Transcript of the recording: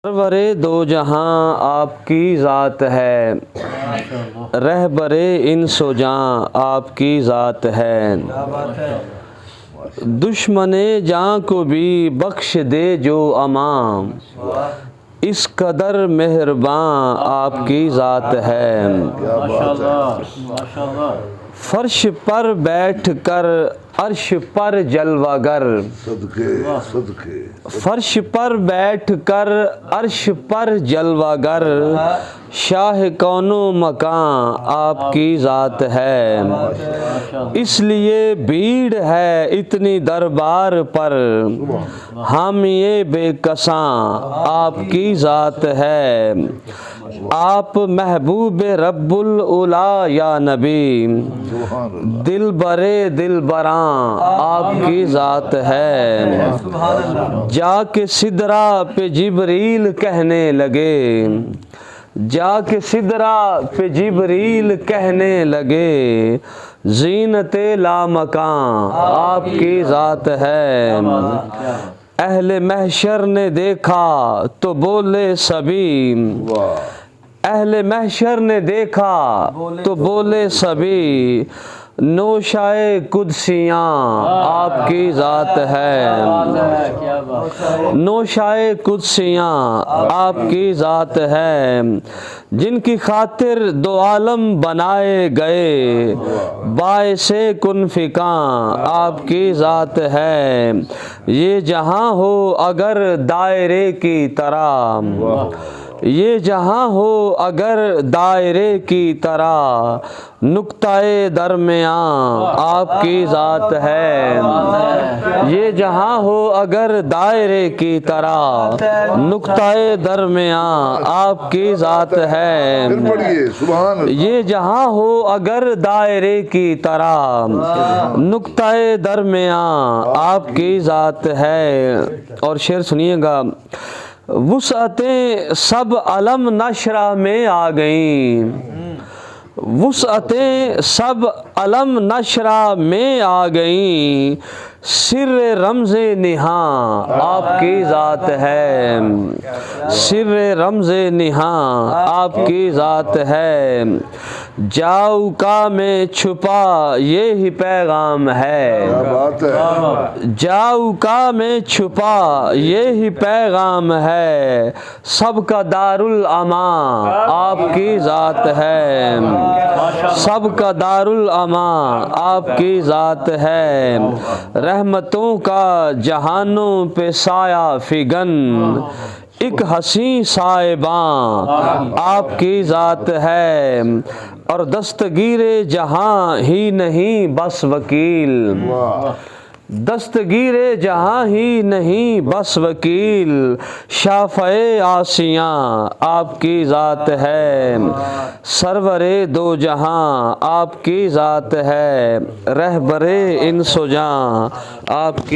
सरवरे दो जहां आपकी ज़ात है, रहबरे इन सो जां आपकी ज़ात है। दुश्मने जां को भी बख्श दे जो अमां, इस कदर मेहरबान आपकी ज़ात है। फर्श पर बैठ कर अर्श पर जलवागर, फर्श पर बैठ कर अर्श पर जलवागर, शाह कौनो मकान आपकी ज़ात है। इसलिए भीड़ है इतनी दरबार पर, हम ये बेकसां आपकी ज़ात है। आप महबूब रब्बुल उला या नबी, दिल बरे दिल बरां आपकी ज़ात है। जाके सिदरा पे जिब्रील कहने लगे, जाके सिदरा पे जिब्रील कहने लगे, ज़ीनते लामकां आपकी ज़ात है। अहले महशर ने देखा तो बोले सभी, अहले महशर ने देखा तो बोले सभी, नौशाए कुदसियाँ आपकी ज़ात है। नौशाए कुदसियाँ आपकी ज़ात है। जिनकी खातिर दो आलम बनाए गए, बाइसे कुन फिकां आपकी ज़ात है। ये जहाँ हो अगर दायरे की तरह, ये जहाँ हो अगर दायरे की तरह, नुक्ताए दरमियाँ आपकी ज़ात है। ये जहाँ हो अगर दायरे की तरह, नुक्ताए दरमियाँ आपकी ज़ात है। ये जहाँ हो अगर दायरे की तरह, नुक्ताए दरमियाँ आपकी ज़ात है। और शेर सुनिएगा, वुसअतें सब अलम नशरा में आ गईं, वुसअतें सब अलम नशरा में आ गईं, सिर्र रमज़े निहाँ आपकी ज़ात है। सिर्र रमज़े निहाँ आपकी ज़ात है। जाऊका में छुपा ये ही पैगाम है, जाऊका में छुपा ये ही पैगाम है। सबका दारुल अमा आपकी ज़ात है। सबका दारुल अमा आपकी ज़ात है। रहमतों का जहानों पे साया फिगन, एक हसी साहिबां आपकी ज़ात है। और दस्तगीरे जहां ही नहीं बस वकील, दस्तगीरे जहां ही नहीं बस वकील, शाफ़ए आसियाँ आपकी ज़ात है। सरवरे दो जहां आपकी ज़ात है, रहबरे इन सो जां आपकी